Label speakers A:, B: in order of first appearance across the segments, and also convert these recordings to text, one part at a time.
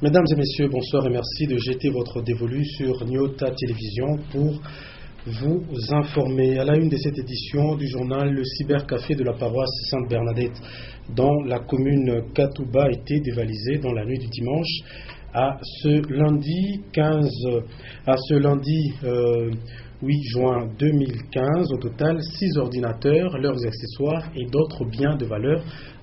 A: Mesdames et messieurs, bonsoir et merci de jeter votre dévolu sur Nyota Télévision pour vous informer. À la une de cette édition du journal, le cybercafé de la paroisse Sainte-Bernadette dans la commune Katouba a été dévalisé dans la nuit du dimanche à ce lundi 8 juin 2015. Au total, 6 ordinateurs, leurs accessoires et d'autres biens de valeur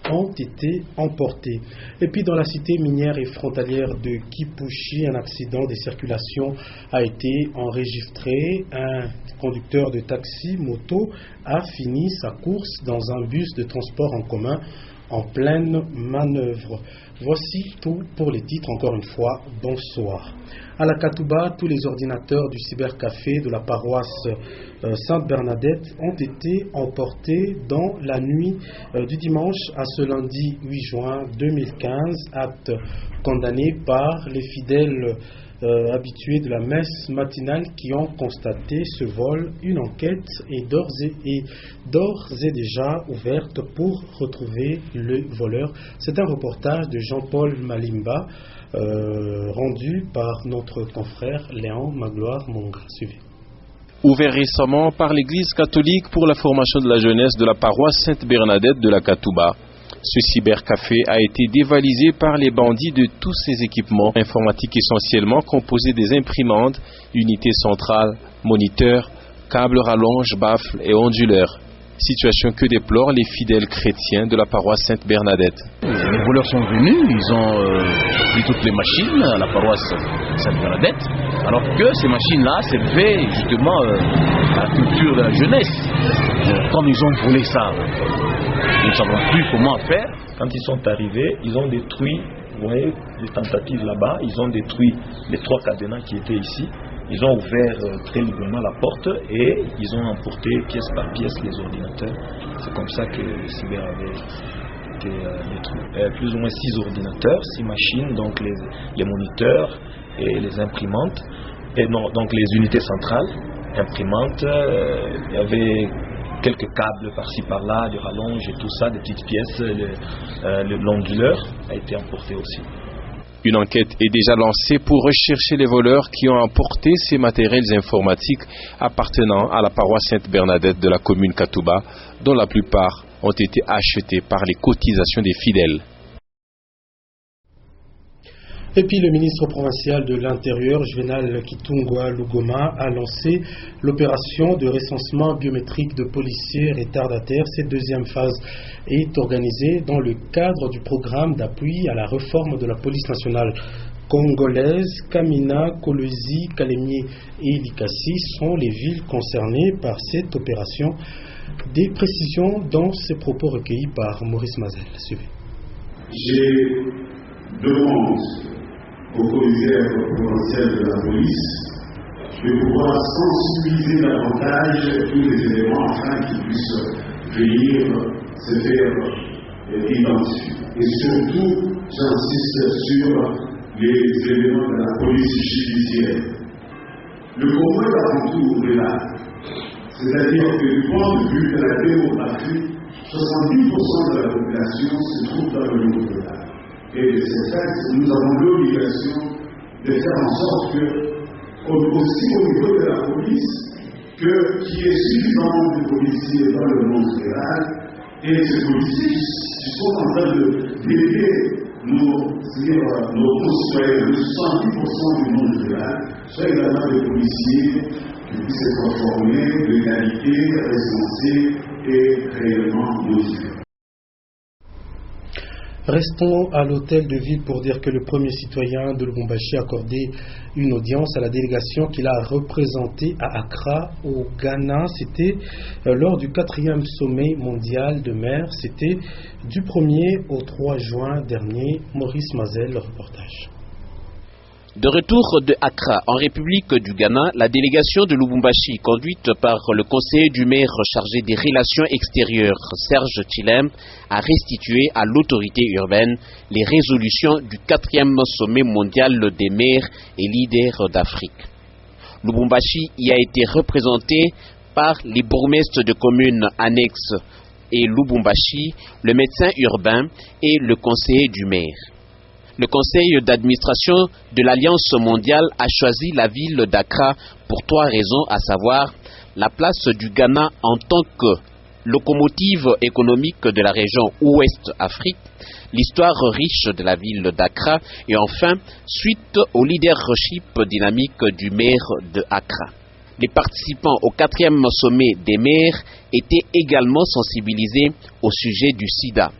A: ont été emportés. Et puis dans la cité minière et frontalière de Kipushi, un accident de circulation a été enregistré. Un conducteur de taxi moto a fini sa course dans un bus de transport en commun en pleine manœuvre. Voici tout pour les titres. Encore une fois, bonsoir. À la Katouba, tous les ordinateurs du cybercafé de la paroisse Sainte-Bernadette ont été emportés dans la nuit du dimanche à ce lundi 8 juin 2015, acte condamné par les fidèles habitués de la messe matinale qui ont constaté ce vol. Une enquête est d'ores et déjà ouverte pour retrouver le voleur. C'est un reportage de Jean-Paul Malimba rendu par notre confrère Léon Magloire-Monga. Suivez.
B: Ouvert récemment par l'Église catholique pour la formation de la jeunesse de la paroisse Sainte-Bernadette de la Katouba, ce cybercafé a été dévalisé par les bandits de tous ses équipements informatiques essentiellement composés des imprimantes, unités centrales, moniteurs, câbles rallonges, baffles et onduleurs. Situation que déplorent les fidèles chrétiens de la paroisse Sainte-Bernadette.
C: Les voleurs sont venus, ils ont pris toutes les machines à la paroisse Sainte-Bernadette, alors que ces machines-là servaient justement à la culture de la jeunesse. Comme ils ont volé ça, nous ne savons plus comment faire.
D: Quand ils sont arrivés, ils ont détruit, vous voyez, les tentatives là-bas, ils ont détruit les 3 cadenas qui étaient ici. Ils ont ouvert très librement la porte et ils ont emporté pièce par pièce les ordinateurs. C'est comme ça que le cyber avait été détruit. Plus ou moins 6 ordinateurs, 6 machines, donc les moniteurs et les imprimantes, et non, donc les unités centrales, imprimantes, il y avait quelques câbles par-ci par-là, des rallonges et tout ça, des petites pièces, l'onduleur a été emporté aussi.
B: Une enquête est déjà lancée pour rechercher les voleurs qui ont emporté ces matériels informatiques appartenant à la paroisse Sainte-Bernadette de la commune Katouba, dont la plupart ont été achetés par les cotisations des fidèles.
A: Et puis le ministre provincial de l'Intérieur, Juvenal Kitungwa Lugoma, a lancé l'opération de recensement biométrique de policiers retardataires. Cette deuxième phase est organisée dans le cadre du programme d'appui à la réforme de la police nationale congolaise. Kamina, Kolwezi, Kalemie et Likasi sont les villes concernées par cette opération. Des précisions dans ces propos recueillis par Maurice Mazel. Suivez.
E: Je demande au commissaire provincial de la police de pouvoir sensibiliser davantage tous les éléments afin qu'ils puissent venir se faire identifier. Et surtout, j'insiste sur les éléments de la police judiciaire. Le convoi d'aventure est là. C'est-à-dire que du point de vue de la démographie, 70% de la population se trouve dans le niveau de l'âge. Et de ce fait, nous avons l'obligation de faire en sorte que, aussi au niveau de la police, qu'il y ait suffisamment de policiers dans le monde rural, et ces policiers qui sont en train d'aider nos concitoyens, 70% du monde rural, soient également des policiers qui puissent être formés de qualité, recensés et réellement motivés.
A: Restons à l'hôtel de ville pour dire que le premier citoyen de Lubumbashi a accordé une audience à la délégation qu'il a représentée à Accra, au Ghana. C'était lors du 4e sommet mondial de mer. C'était du 1er au 3 juin dernier. Maurice Mazel, le reportage.
F: De retour de Accra, en République du Ghana, la délégation de Lubumbashi, conduite par le conseiller du maire chargé des relations extérieures, Serge Chilem, a restitué à l'autorité urbaine les résolutions du 4e sommet mondial des maires et leaders d'Afrique. Lubumbashi y a été représenté par les bourgmestres de communes annexes et Lubumbashi, le médecin urbain et le conseiller du maire. Le conseil d'administration de l'Alliance mondiale a choisi la ville d'Accra pour 3 raisons, à savoir la place du Ghana en tant que locomotive économique de la région Ouest-Afrique, l'histoire riche de la ville d'Accra et enfin, suite au leadership dynamique du maire de Accra. Les participants au 4e sommet des maires étaient également sensibilisés au sujet du sida.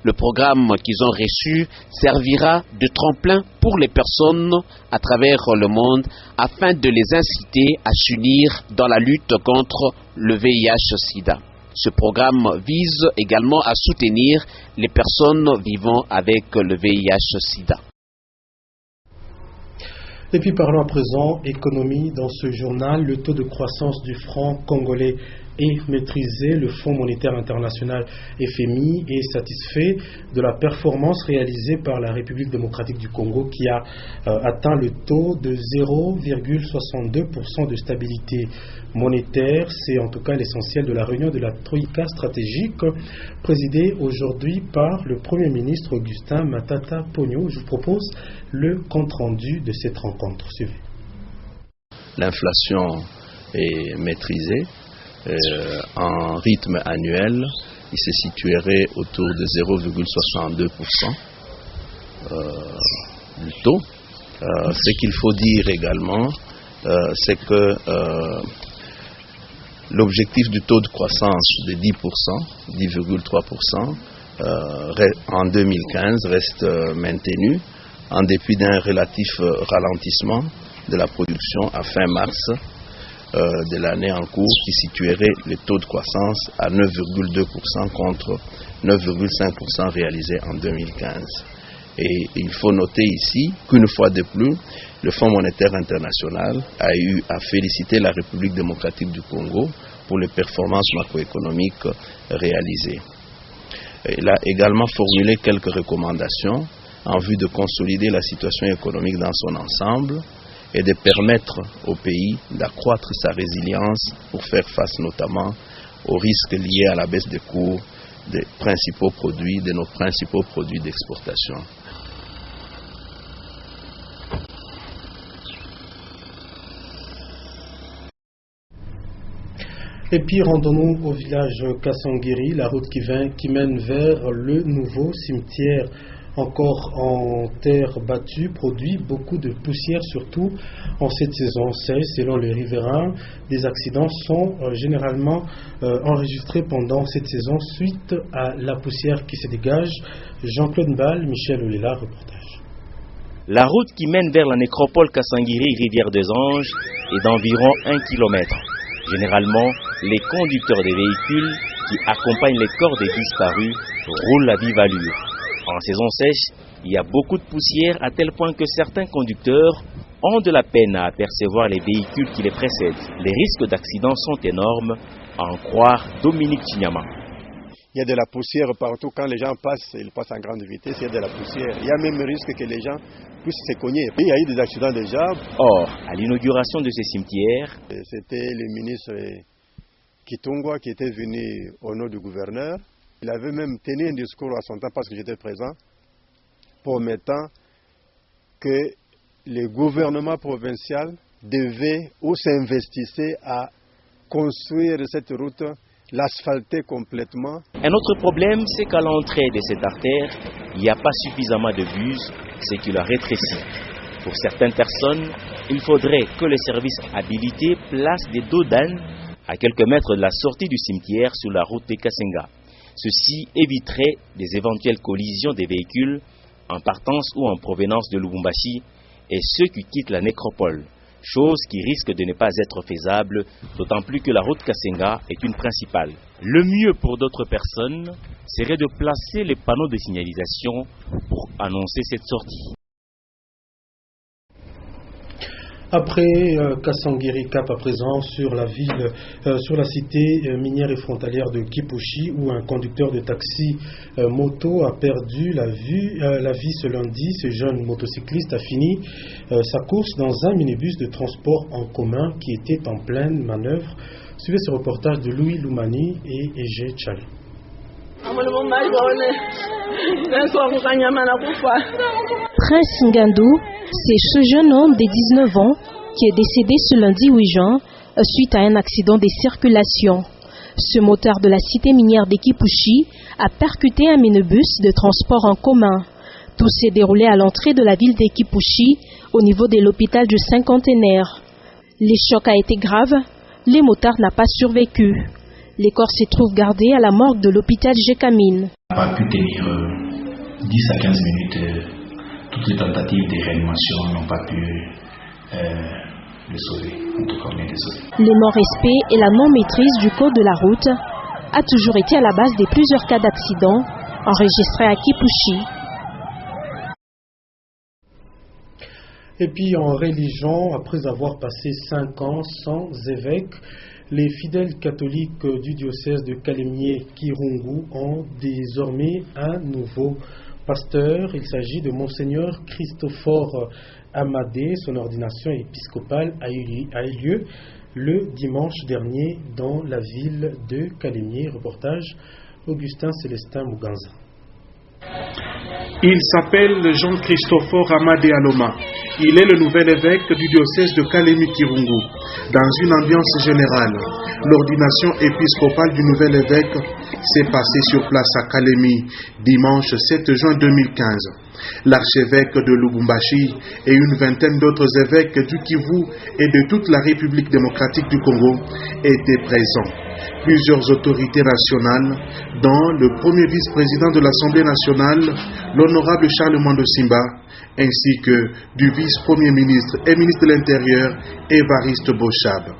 F: Le programme qu'ils ont reçu servira de tremplin pour les personnes à travers le monde afin de les inciter à s'unir dans la lutte contre le VIH-Sida. Ce programme vise également à soutenir les personnes vivant avec le VIH-Sida.
A: Et puis parlons à présent économie dans ce journal. Le taux de croissance du franc congolais est maîtrisé. Le Fonds monétaire international FMI est satisfait de la performance réalisée par la République démocratique du Congo qui a atteint le taux de 0,62% de stabilité monétaire. C'est en tout cas l'essentiel de la réunion de la Troïka stratégique présidée aujourd'hui par le Premier ministre Augustin Matata Ponyo. Je vous propose le compte-rendu de cette rencontre. Suivez.
G: L'inflation est maîtrisée. En rythme annuel, il se situerait autour de 0,62% du taux. Ce qu'il faut dire également, c'est que l'objectif du taux de croissance de 10%, 10,3%, en 2015 reste maintenu en dépit d'un relatif ralentissement de la production à fin mars de l'année en cours qui situerait le taux de croissance à 9,2% contre 9,5% réalisé en 2015. Et il faut noter ici qu'une fois de plus, le Fonds monétaire international a eu à féliciter la République démocratique du Congo pour les performances macroéconomiques réalisées. Il a également formulé quelques recommandations en vue de consolider la situation économique dans son ensemble et de permettre au pays d'accroître sa résilience pour faire face notamment aux risques liés à la baisse des cours de nos principaux produits d'exportation.
A: Et puis rendons-nous au village Kassangiri, la route qui mène vers le nouveau cimetière. Encore en terre battue, produit beaucoup de poussière, surtout en cette saison sèche. Selon les riverains, des accidents sont généralement enregistrés pendant cette saison suite à la poussière qui se dégage. Jean-Claude Mbal, Michel Olela, reportage.
H: La route qui mène vers la nécropole Kassangiri, rivière des Anges, est d'environ 1 km. Généralement, les conducteurs des véhicules qui accompagnent les corps des disparus roulent à vive allure. En saison sèche, il y a beaucoup de poussière à tel point que certains conducteurs ont de la peine à apercevoir les véhicules qui les précèdent. Les risques d'accident sont énormes, à en croire Dominique Chinyama.
I: Il y a de la poussière partout. Quand les gens passent, ils passent en grande vitesse, il y a de la poussière. Il y a même le risque que les gens puissent se cogner. Il y a eu des accidents déjà.
H: Or, à l'inauguration de ces cimetières,
I: c'était le ministre Kitungwa qui était venu au nom du gouverneur. Il avait même tenu un discours à son temps parce que j'étais présent, promettant que le gouvernement provincial devait ou s'investissait à construire cette route, l'asphalter complètement.
H: Un autre problème, c'est qu'à l'entrée de cette artère, il n'y a pas suffisamment de bus, ce qui la rétrécit. Pour certaines personnes, il faudrait que les services habilités placent des dos d'âne à quelques mètres de la sortie du cimetière sur la route de Kasenga. Ceci éviterait des éventuelles collisions des véhicules en partance ou en provenance de Lubumbashi et ceux qui quittent la nécropole, chose qui risque de ne pas être faisable, d'autant plus que la route Kasenga est une principale. Le mieux pour d'autres personnes serait de placer les panneaux de signalisation pour annoncer cette sortie.
A: Après Kassangiri Cap à présent sur la ville, sur la cité minière et frontalière de Kipushi où un conducteur de taxi moto a perdu la vie ce lundi. Ce jeune motocycliste a fini sa course dans un minibus de transport en commun qui était en pleine manœuvre. Suivez ce reportage de Louis Loumani et Ege Tchale.
J: Prince Ngandou, c'est ce jeune homme de 19 ans qui est décédé ce lundi 8 juin suite à un accident de circulation. Ce moteur de la cité minière d'Ekipushi a percuté un minibus de transport en commun. Tout s'est déroulé à l'entrée de la ville d'Ekipushi, au niveau de l'hôpital du Cinquantenaire. Le choc a été grave, le motard n'a pas survécu. Les corps se trouvent gardés à la morgue de l'hôpital Gécamine.
K: On n'a pas pu tenir 10 à 15 minutes. Toutes les tentatives de réanimation n'ont pas pu le sauver. En tout cas, on est désolé.
J: Le non-respect et la non-maîtrise du code de la route a toujours été à la base de plusieurs cas d'accidents enregistrés à Kipushi.
A: Et puis en religion, après avoir passé 5 ans sans évêque, les fidèles catholiques du diocèse de Kalemie-Kirungu ont désormais un nouveau pasteur. Il s'agit de Monseigneur Christophore Amadé. Son ordination épiscopale a eu lieu le dimanche dernier dans la ville de Kalemie. Reportage Augustin Célestin Muganza.
L: Il s'appelle Jean-Christophore Amadé Aloma. Il est le nouvel évêque du diocèse de Kalemie-Kirungu. Dans une ambiance générale, l'ordination épiscopale du nouvel évêque s'est passée sur place à Kalemie dimanche 7 juin 2015. L'archevêque de Lubumbashi et une vingtaine d'autres évêques du Kivu et de toute la République démocratique du Congo étaient présents. Plusieurs autorités nationales, dont le premier vice-président de l'Assemblée nationale, l'honorable Charles Mando Simba, ainsi que du vice-premier ministre et ministre de l'Intérieur, Évariste Bochab.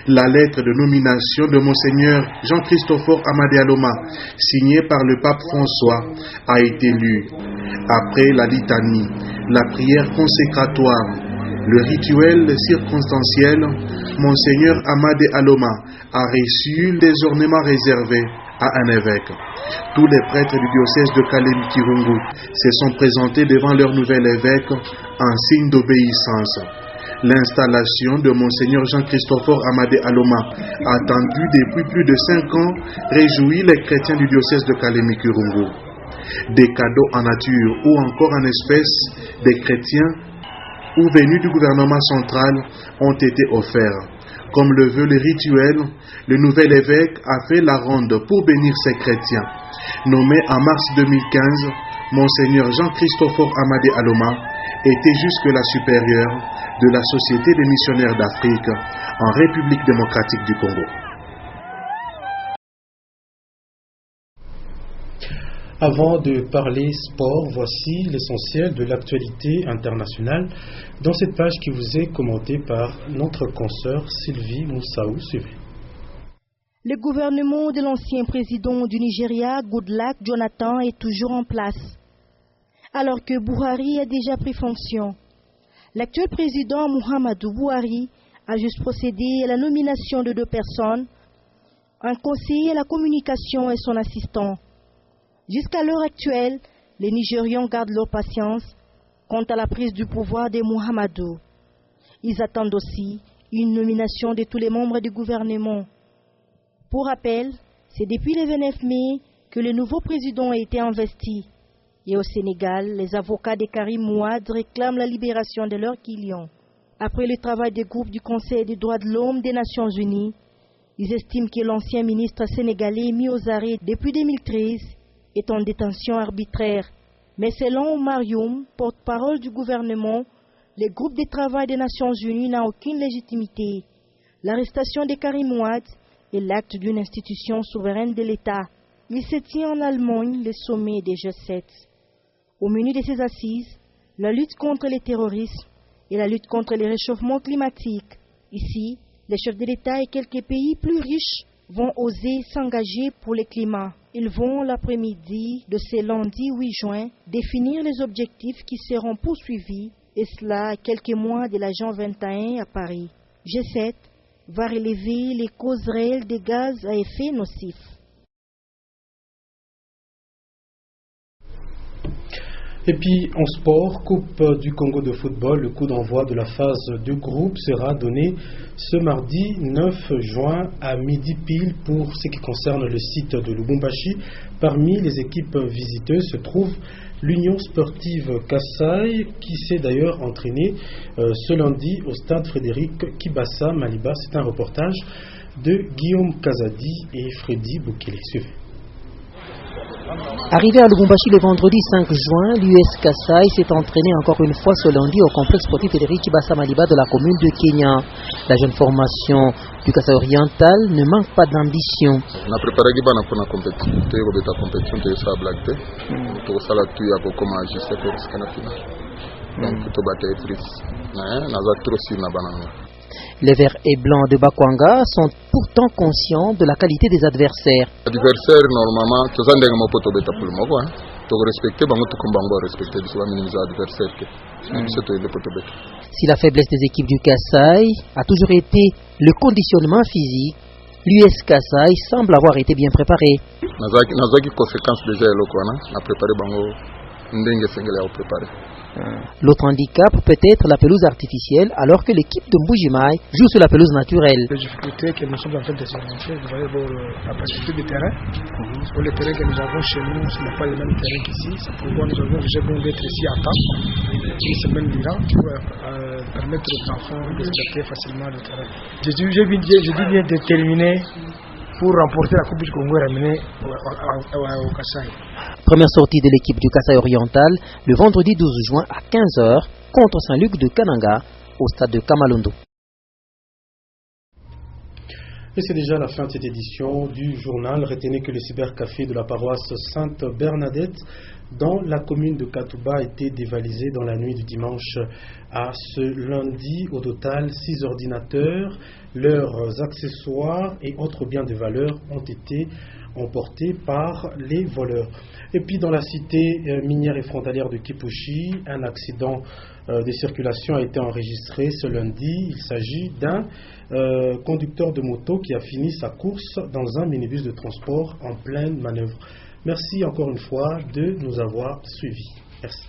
L: La lettre de nomination de Monseigneur Jean-Christophore Amadé Aloma, signée par le pape François, a été lue. Après la litanie, la prière consécratoire, le rituel circonstanciel, Monseigneur Amadé Aloma a reçu les ornements réservés à un évêque. Tous les prêtres du diocèse de Kalemie-Kirungu se sont présentés devant leur nouvel évêque en signe d'obéissance. L'installation de Monseigneur Jean-Christophore Amadé Aloma, attendue depuis plus de 5 ans, réjouit les chrétiens du diocèse de Kalemie-Kirungu. Des cadeaux en nature ou encore en espèces des chrétiens ou venus du gouvernement central ont été offerts. Comme le veut le rituel, le nouvel évêque a fait la ronde pour bénir ses chrétiens. Nommé en mars 2015, Monseigneur Jean-Christophore Amadé Aloma était jusque-là supérieur de la Société des missionnaires d'Afrique en République démocratique du Congo.
A: Avant de parler sport, voici l'essentiel de l'actualité internationale dans cette page qui vous est commentée par notre consoeur Sylvie Moussaou. Suivez.
M: Le gouvernement de l'ancien président du Nigeria, Goodluck Jonathan, est toujours en place, alors que Buhari a déjà pris fonction. L'actuel président Muhammadu Buhari a juste procédé à la nomination de 2 personnes, un conseiller à la communication et son assistant. Jusqu'à l'heure actuelle, les Nigérians gardent leur patience quant à la prise du pouvoir de Muhammadu. Ils attendent aussi une nomination de tous les membres du gouvernement. Pour rappel, c'est depuis le 29 mai que le nouveau président a été investi. Et au Sénégal, les avocats de Karim Ouad réclament la libération de leur client. Après le travail des groupes du Conseil des droits de l'homme des Nations Unies, ils estiment que l'ancien ministre sénégalais mis aux arrêts depuis 2013 est en détention arbitraire. Mais selon Omar Youm, porte-parole du gouvernement, le groupe de travail des Nations Unies n'a aucune légitimité. L'arrestation de Karim Ouad est l'acte d'une institution souveraine de l'État. Il se tient en Allemagne le sommet des G7. Au menu de ces assises, la lutte contre le terrorisme et la lutte contre le réchauffement climatique. Ici, les chefs de l'État et quelques pays plus riches vont oser s'engager pour le climat. Ils vont l'après-midi de ce lundi 8 juin définir les objectifs qui seront poursuivis, et cela à quelques mois de l'agent 21 à Paris. G7 va relever les causes réelles des gaz à effet nocifs.
A: Et puis en sport, Coupe du Congo de football, le coup d'envoi de la phase de groupe sera donné ce mardi 9 juin à midi pile pour ce qui concerne le site de Lubumbashi. Parmi les équipes visiteuses se trouve l'Union sportive Kasai qui s'est d'ailleurs entraînée ce lundi au stade Frédéric Kibasa Maliba. C'est un reportage de Guillaume Kazadi et Freddy Boukele. Suivez.
N: Arrivé à Lubumbashi le vendredi 5 juin, l'US Kasai s'est entraîné encore une fois ce lundi au complexe sportif Frédéric Kibasa Maliba de la commune de Kenya. La jeune formation du Kasai oriental ne manque pas d'ambition.
O: On a préparé pour la compétition, de sa blague. Pour ça, là, tu as beaucoup de choses pour la finale. Donc, tu vas être triste. Mais, on a trop si na banane.
N: Les verts et blancs de Bakwanga sont pourtant conscients de la qualité des adversaires.
O: Adversaire normalement, tu as un peu de bêta pour le moment. Tu respectes, tu respecter, tu vas minimiser l'adversaire.
N: Si la faiblesse des équipes du Kasai a toujours été le conditionnement physique, l'US Kasai semble avoir été bien préparé.
O: Nazaki conséquences déjà on a préparé bango ndenge sengele a préparé.
N: L'autre handicap peut être la pelouse artificielle alors que l'équipe de Mbujimai joue sur la pelouse naturelle.
P: Les difficultés que nous sommes en train de surmonter, vous voyez la particularité du terrain. Pour le terrain que nous avons chez nous, ce n'est pas le même terrain qu'ici. C'est pourquoi nous avons déjà besoin d'être ici à temps, une semaine durant, pour permettre aux enfants de s'adapter facilement au terrain. Je dis bien déterminé pour remporter la Coupe du Congo et ramener au Kasai.
N: Première sortie de l'équipe du Kasai oriental le vendredi 12 juin à 15h contre Saint-Luc de Kananga au stade de Kamalondo.
A: Et c'est déjà la fin de cette édition du journal. Retenez que le cybercafé de la paroisse Sainte-Bernadette dans la commune de Katouba a été dévalisé dans la nuit du dimanche à ce lundi. Au total, 6 ordinateurs, leurs accessoires et autres biens de valeur ont été emportés par les voleurs. Et puis dans la cité minière et frontalière de Kipushi, un accident de circulation a été enregistré ce lundi. Il s'agit d'un conducteur de moto qui a fini sa course dans un minibus de transport en pleine manœuvre. Merci encore une fois de nous avoir suivis. Merci.